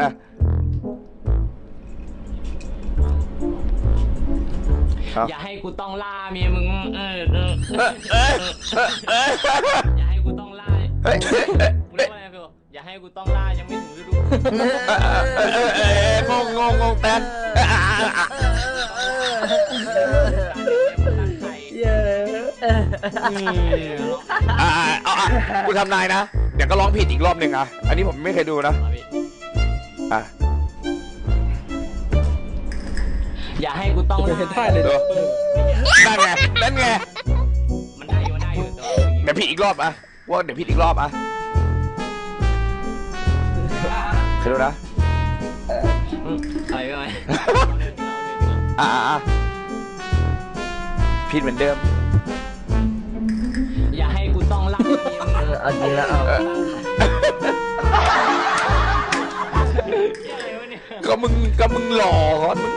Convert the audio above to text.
นะอย่าให้กูต้องล่าเมียมึงอย่าให้กูต้องล่ากูเรียกว่าอะไรคืออย่าให้กูต้องล่ายังไม่ถึงฤดูงงแตนกูทำนายนะเดี๋ยวก็ร้องผิดอีกรอบหนึ่งอ่ะอันนี้ผมไม่เคยดูนะอย่าให้กูต้องล่าได้เลยนั่นไงมันได้อยู่เดี๋ยวผิดอีกรอบอ่ะว่าเดี๋ยวผิดอีกรอบอ่ะเคยดูนะอะไรไปไหมผิดเหมือนเดิมอย่าให้กูต้องล่าเอาจริงแล้วเอาก็มึงหล่อก่อนมึง